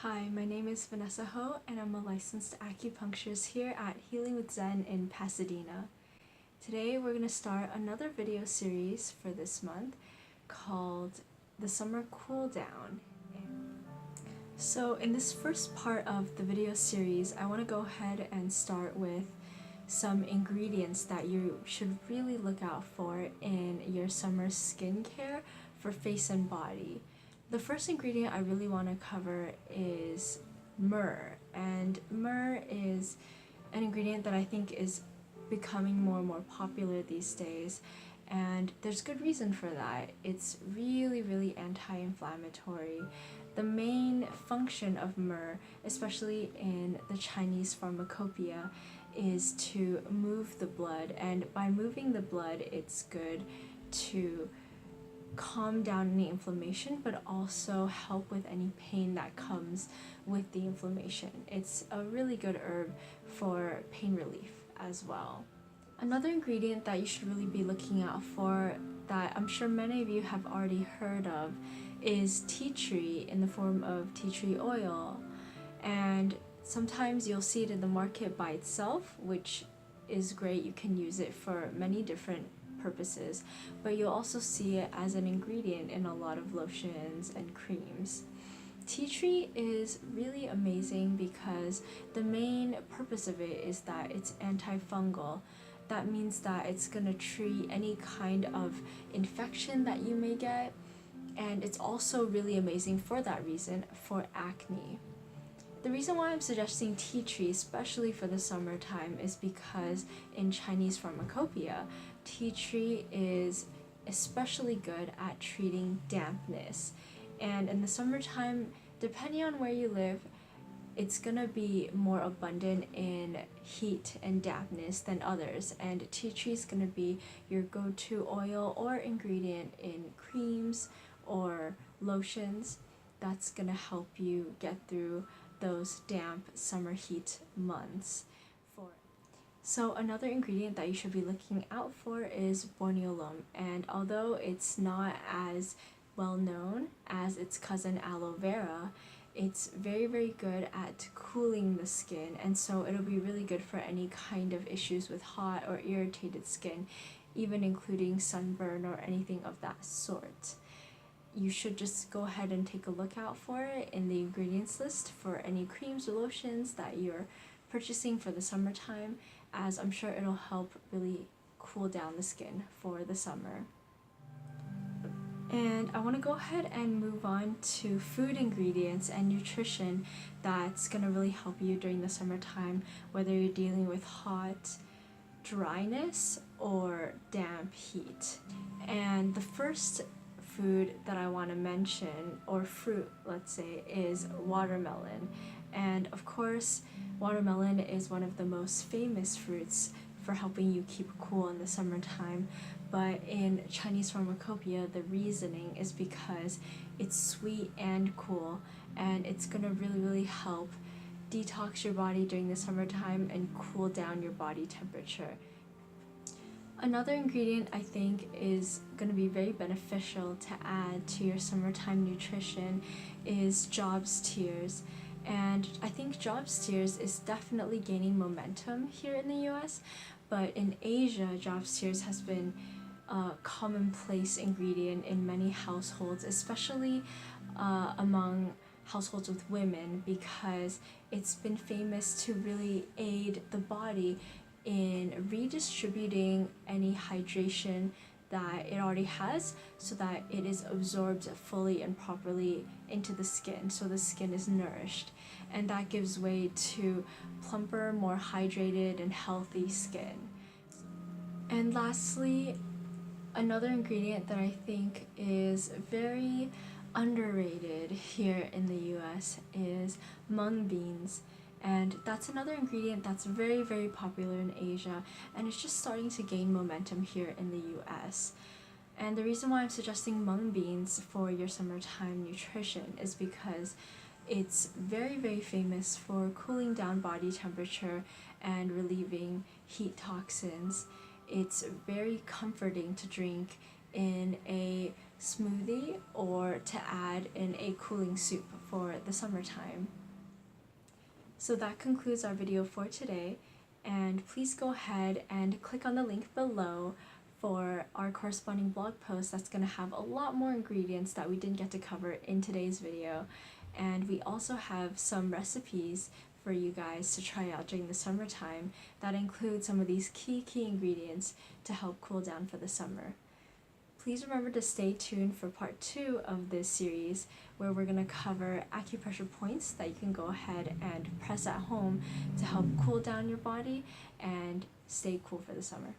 Hi, my name is Vanessa Ho, and I'm a licensed acupuncturist here at Healing with Zen in Pasadena. Today we're going to start another video series for this month called The Summer Cool Down. So in this first part of the video series, I want to go ahead and start with some ingredients that you should really look out for in your summer skincare for face and body. The first ingredient I really want to cover is myrrh, and myrrh is an ingredient that I think is becoming more and more popular these days, and there's good reason for that. It's really anti-inflammatory. The main function of myrrh, especially in the Chinese pharmacopoeia, is to move the blood, and by moving the blood it's good to calm down any inflammation, but also help with any pain that comes with the inflammation. It's a really good herb for pain relief as well. Another ingredient that you should really be looking out for, that I'm sure many of you have already heard of, is tea tree in the form of tea tree oil. And sometimes you'll see it in the market by itself, which is great. You can use it for many different purposes, but you'll also see it as an ingredient in a lot of lotions and creams. Tea tree is really amazing because the main purpose of it is that it's antifungal. That means that it's going to treat any kind of infection that you may get, and it's also really amazing for that reason for acne. The reason why I'm suggesting tea tree, especially for the summertime, is because in Chinese pharmacopoeia, tea tree is especially good at treating dampness. And in the summertime, depending on where you live, it's gonna be more abundant in heat and dampness than others, and tea tree is gonna be your go-to oil or ingredient in creams or lotions. That's gonna help you get through those damp summer heat months. So another ingredient that you should be looking out for is borneolum, and although it's not as well known as its cousin aloe vera, it's very good at cooling the skin, and so it'll be really good for any kind of issues with hot or irritated skin, even including sunburn or anything of that sort. You should just go ahead and take a look out for it in the ingredients list for any creams or lotions that you're purchasing for the summertime, as I'm sure it'll help really cool down the skin for the summer. And I want to go ahead and move on to food ingredients and nutrition that's going to really help you during the summertime, whether you're dealing with hot dryness or damp heat. And the first food that I want to mention, or fruit let's say, is watermelon. And of course, watermelon is one of the most famous fruits for helping you keep cool in the summertime, but in Chinese pharmacopoeia the reasoning is because it's sweet and cool, and it's gonna really help detox your body during the summertime and cool down your body temperature. Another ingredient I think is going to be very beneficial to add to your summertime nutrition is Job's Tears. And I think Job's Tears is definitely gaining momentum here in the US, but in Asia, Job's Tears has been a commonplace ingredient in many households, especially among households with women, because it's been famous to really aid the body in redistributing any hydration that it already has so that it is absorbed fully and properly into the skin, so the skin is nourished, and that gives way to plumper, more hydrated and healthy skin. And lastly, another ingredient that I think is very underrated here in the US is mung beans. And that's another ingredient that's very popular in Asia, and it's just starting to gain momentum here in the US. And the reason why I'm suggesting mung beans for your summertime nutrition is because it's very famous for cooling down body temperature and relieving heat toxins. It's very comforting to drink in a smoothie or to add in a cooling soup for the summertime. So that concludes our video for today, and please go ahead and click on the link below for our corresponding blog post that's going to have a lot more ingredients that we didn't get to cover in today's video. And we also have some recipes for you guys to try out during the summertime that include some of these key ingredients to help cool down for the summer. Please remember to stay tuned for part 2 of this series, where we're going to cover acupressure points that you can go ahead and press at home to help cool down your body and stay cool for the summer.